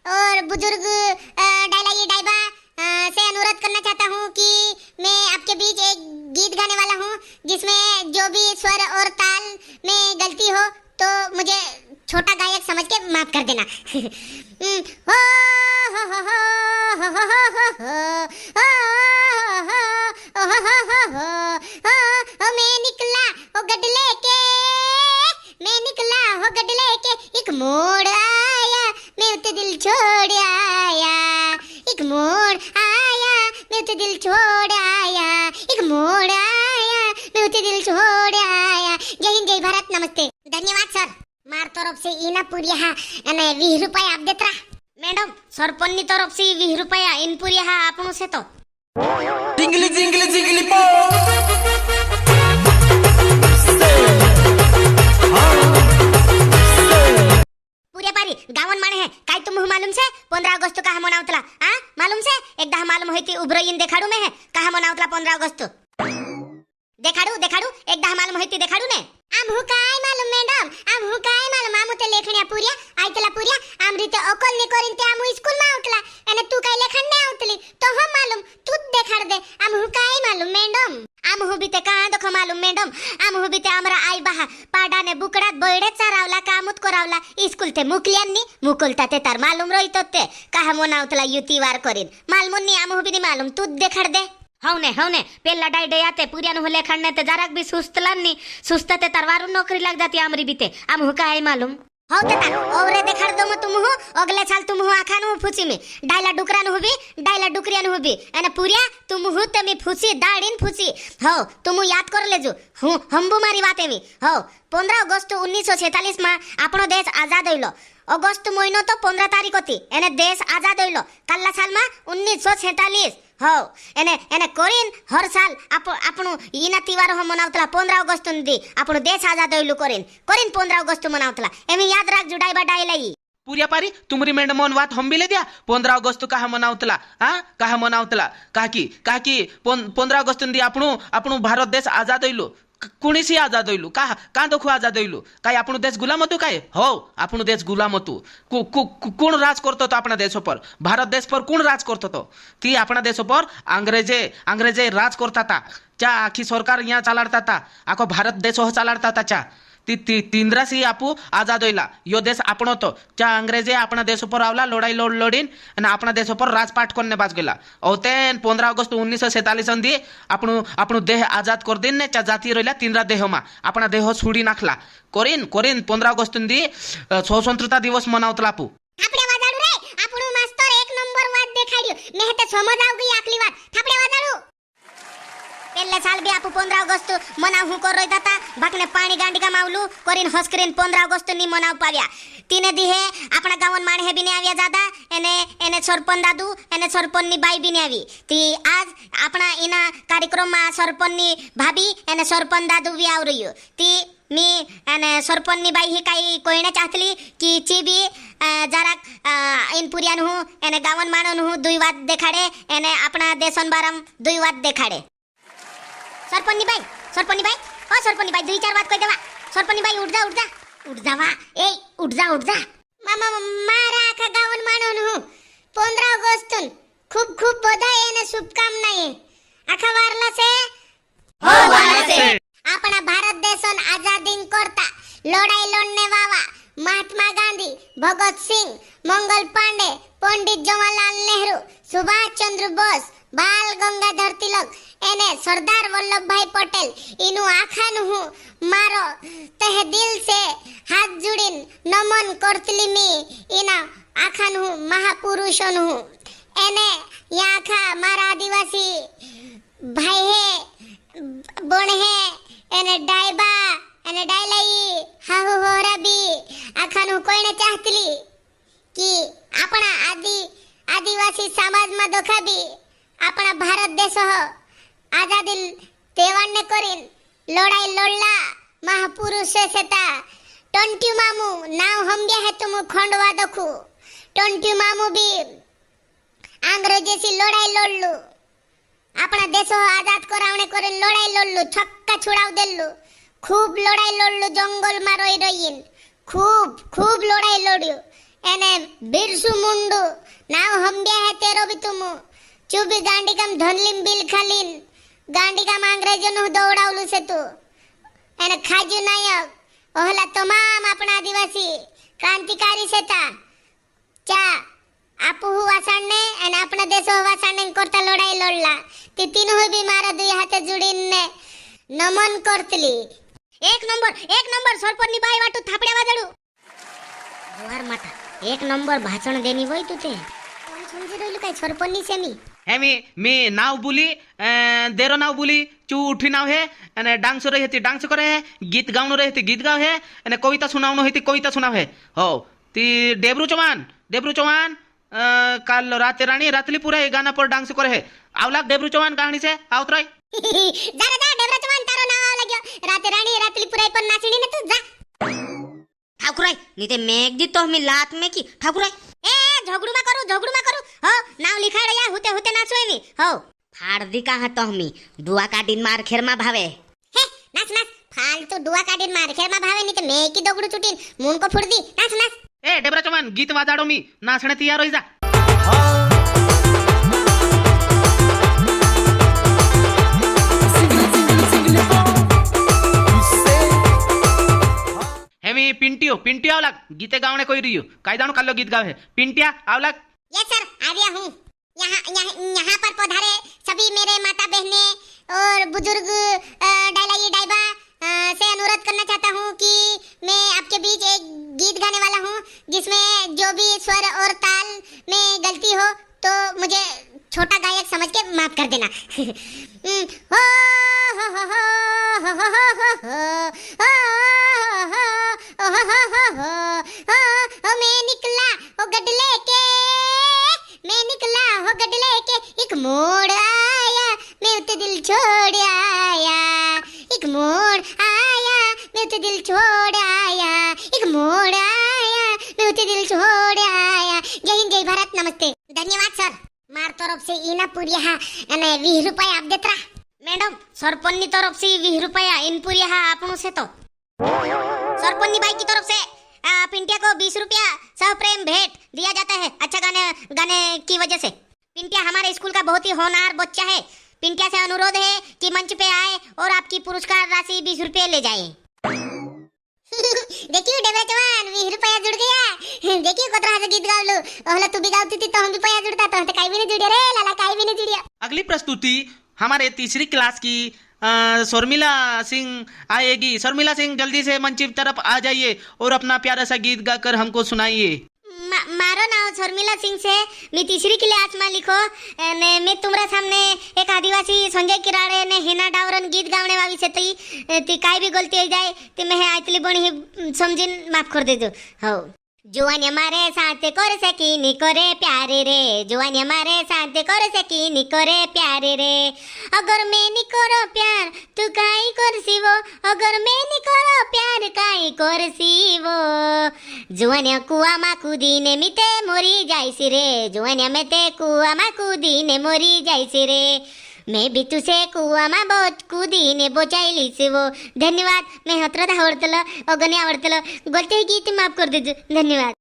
और बुजुर्ग डायला डाइबा से अनुरोध करना चाहता हूँ कि मैं आपके बीच एक गीत गाने वाला हूँ जिसमें जो भी स्वर और ताल में गलती हो तो मुझे छोटा गायक समझ के माफ कर देना। हो हो हो हो हो हो मैं निकला हो गडले के, मैं निकला हो गडले के, एक मोड़ आया मैं उते दिल छोड़ आया, एक मोड़ आया मैं उते दिल छोड़ आया, एक मोड़ आया मैं उते दिल छोड़ आया। जय हिंद, जय भारत, नमस्ते, धन्यवाद सर। मार तरफ से ईना पुरिया અને 20 રૂપિયા આપ દેતરા મેડમ, સરપંચની તરફ से 20 રૂપિયા ઈન પુરિયા આપણું છે તો जिंगली जिंगली जिंगली पो पुरिया पारी गावन माने है काय तुम मालूम से 15 अगस्त का मनावतला हां मालूम से एकदा मालूम होती उब्रईन देखाडू में है कहा मनावतला 15 अगस्त देखाडू देखाडू एकदा मालूम होती देखाडू ने आम हु काय मालूम मैडम, आम हु काय मालूम, आम ते लेखण्या पुरिया आयतला पुरिया आम रीते अकल ने करीन ते आम स्कूल में आवतला અને તું કઈ લેખન ને આવતલી તો હમ માલુમ તું દેખાડ દે આમ હું કાઈ માલુમ મેડમ, આમ હું બીતે કા દખો માલુમ મેડમ, આમ હું બીતે हमरा आई बाहा पाडाने बुकडात बळडे चारावला कामूत करावला स्कूल ते मुकल्यांनी मुकुलता ते तार मालूम रहितो ते काहा मोनावतला युतीवार करीन मालमुन्नी आम હું બીની मालूम તું દેખાડ दे। हवने पेला डायडे आते पुरियान हो लेखन ते जराक भी सुस्तलानी सुस्तते तरवारू नौकरी लग जाती आमरी बीते आम हु काय मालूम हो तता औरे देखाड़ दो तुम हो अगले साल तुम हो आखान हो फुसी में डायला डुकरान हो भी डायला डुकरियान हो भी अने पुरिया तुम हो तमी फुसी दाड़ीन फुसी हो तुम याद कर लेजो हूँ हम्बू मारी बाते में हो 15 अगस्त 1946 में आपनो देश आजाद होइलो। अगस्त महीनो तो 15 तारीख होती एने देश आजाद होइलो। काला साल में 1946 हो एने एने कोरिन हर साल आपणु ईना तिवार हो मनावतला 15 अगस्त दी आपणु देश आजाद होइलो कोरिन कोरिन 15 अगस्त मनावतला एमे याद राख जुडाई बडाई लई पुरिया पारी तुमरी मैडम मन बात हम भी ले दिया 15 अगस्त कहा मनावतला हां कहा मनावतला काकी 15 अगस्त दी आपणु भारत देश आजाद होइलो कुणीसी आजाद होइलु का दखु आजाद होइलु काय आपणु देश गुलाम होतु काय हो आपणु देश गुलाम होतु कोण राज करतो तो आपणा देश पर भारत देश पर कोण राज करतो तो ती आपणा देश पर अंग्रेजे राज करता था चा आखी सरकार यहाँ चालाडता था आखो भारत देश हो चालाडता था चा ती तींद्रासी आपू आजाद होइला यो देश आपण तो चा अंग्रेजे आपणा देश पर आवला लड़ाई लोडीन आणि आपणा देश पर राजपाट करने बाज गेला औतेन 15 अगस्त 1947 दी आपणु देह आजाद कर दिन ने चा जाती रहिला तींद्रा देहमा आपणा देह छुडी नाखला कोरिन 15 अगस्त दी स्वतंत्रता दिवस मनावतला आपू थापडे वाजाडू रे आपणु मास्टर एक नंबर वाट देखाड्यो ने ते समज आव गई आखली वाट थापडे वाजाडू पेले साल भी आपू 15 अगस्त मनाव हूँ कर रही था भाकने पानी गांडी का मावलू करीन हस्करीन 15 अगस्त नी मनाव पाव्या तीने दी है अपना गावन माणे है भी नहीं आव्या ज्यादा एने सरपंच दादू एने सरपंच नी बाई भी नहीं आवी ती आज अपना इना कार्यक्रम में सरपंच नी भाभी एने सरपंच दादू भी आव रही ती मी एने सरपंच नी बाई ही काई कोईने चाहतली कि ची भी जराक इन पुरियान हूँ एने गावन माणन हूँ दुई वात देखाड़े एने अपना देशन बारम दुई वात देखाड़े। सरपंच बाई ओ सरपंच बाई 2-4 बात कोई देवा सरपंच बाई उठ जावा ए उठ जा मामा मारा आखा गावन मानन हूँ 15 अगस्त खूब बधाई અને શુભકામનાએ આખા વારલા છે हो वाला से આપણા ભારત દેશન આઝાદીન કરતા લડાઈ લડને વાવા महात्मा गांधी, भगत सिंह, मंगल पांडे, पंडित जवाहरलाल नेहरू, सुभाष चंद्र बोस, बाल गंगाधर तिलक एने सरदार वल्लभ भाई पटेल इनु आखानु हूँ मारो तहे दिल से हाथ जुड़ीन नमन करतली मी इना आखानु हूँ महापुरुषों हूँ एने यहाँ आखा मारा आदिवासी भाई है बण है एने डायबा અને ડાયલાઈ હાહુ હોરાબી આખાનું કોઈને ચાહતલી કે આપણા આદિવાસી સમાજમાં દોખાબી આપણા ભારત દેશ આઝાદી તેવાને કરીન લડાઈ લડલા महापुरुष सेता टंट्यू मामू नाव हम्बिया है तुम खंडवा दखू टंट्यू मामू भी अंग्रेजेसी लड़ाई लड़लू अपना देश आजाद करावने करे लड़ाई लड़लू छक्का छुड़ाव देलू खूब लड़ाई लड़लू जंगल में रही खूब लड़ाई लड़्यू एने बिरसु मुंडू नाव हम्ब्या है तेरो भी तुम चुबी गांडी कम धनलिम बिल खालीन गांडी कम अंग्रेजों नु दौड़ावलु से तू एने खाजू नायक ओहला तमाम अपना आदिवासी क्रांतिकारी से था चा आपू वासाने एने अपना देश वासाने करता लड़ाई लड़ला ती तीन हुई भी मारा दुई हाथे जुड़ीने नमन करतली एक नंबर सरपन्नी बाई वाटू थापड्या वाजडू जोहार माता एक नंबर भाषण देनी होय तू ते कोण समजी रहलू काय सरपन्नी से मी नाव बोली देरो नाव बोली चू उठी नाव है अने डांस रही थी डांस करे है गीत गाउन रही थी गीत गाव है अने कविता सुनावनो है कविता सुनाव है हो ती डेब्रू चौहान काल रात रानी रातली पूरा ये गाना पर डांस करे है आवलाक डेब्रू चौहान कहानी से आवतराय जा डेब्रू चौहान तारो नाव आव लाग्यो रात रानी रातली पूरा पण नाचणी ने तू जा ठाकुराय नीते मेघ दी तो मी लात में की ठाकुराय ए झगडू मा करू हो नाव लिखाड़ या होते नाचोय मी हो फाड़ दी कहा तो मी दुआ काटीन मार खेर मा भावे हे नाच फालतू दुआ काटीन मार खेर मा भावे नीते मेघ की दगडू चुटीन मून को फुड़ दी नाच ए डेब्रा चौहान गीत वाजाडो मी नाचणे तैयार होई जा हेमी पिंटियो आवलाक गीते गावणे कोई रियो काय जानो कालो गीत गावे पिंटिया आवलाक यस सर आ गया हूँ यहाँ पर पधारे सभी मेरे माता बहने और बुजुर्ग डाइबा से अनुरोध करना चाहता हूँ कि मैं आपके बीच एक गीत गाने वाला हूँ जिसमें जो भी स्वर और ताल में गलती हो तो मुझे छोटा गायक समझ के माफ कर देना हो मैं निकला हो गडले के एक मोड़ आया मैं उते दिल छोड़ आया एक मोड़ आया मैं उते दिल छोड़ आया एक मोड़ आया मैं उते दिल छोड़ आया जय हिंद जय भारत नमस्ते धन्यवाद सर मार तरफ से इना पुरिया અને 20 રૂપિયા આપ દેતરા મેડમ સરપંચની तरफ से 20 રૂપિયા इन पुरिया આપણું છે તો सरपंचनी बाई की तरफ से पिंटिया को 20 रुपया सह प्रेम भेंट दिया जाता है अच्छा गाने की वजह से पिंटिया हमारे स्कूल का बहुत ही होनहार बच्चा है पिंटिया से अनुरोध है कि मंच पे आए और आपकी पुरस्कार राशि 20 रुपये ले जाए देखिए डेबरा चौहान 20 रुपया जुड़ गया देखिए कोतरा से गीत गावलू ओहला तू भी गावती थी तो हम भी पैसा जुड़ता तो हते काई भी नहीं जुड़िया रे लाला काई भी नहीं जुड़िया अगली प्रस्तुति हमारे तीसरी क्लास की शर्मिला सिंह आएगी शर्मिला सिंह जल्दी से मंच की तरफ आ जाइए और अपना प्यारा सा गीत गाकर हमको सुनाइए मारो नाव शर्मिला सिंह से मी तीसरी क्लास में लिखो ने मैं तुम्हारे सामने एक आदिवासी संजय किराड़े ने हिना डावरन गीत गावने वाली से ती काई भी गलती हो जाए ती मैं आयतली बणी समझिन माफ कर दे दो हो जुआन हमारे साथ कर सकी नी करे प्यारे रे जुआन हमारे साथ कर सकी नी करे प्यारे रे अगर मैं नी करो प्यार तू काई करसी वो अगर मैं नी करो प्यार काई करसी वो जुआन कुआ मा कूदीने मिते मोरी जाइसी रे जुआन में ते कुआ मा कूदीने मोरी जाइसी रे मैं भी तुसे कुआ मा बहुत कूदीने बोचाइली से वो धन्यवाद मैं हत्रदा आवडतलं अगने आवडतलं गलती गीत माफ कर दीजिए धन्यवाद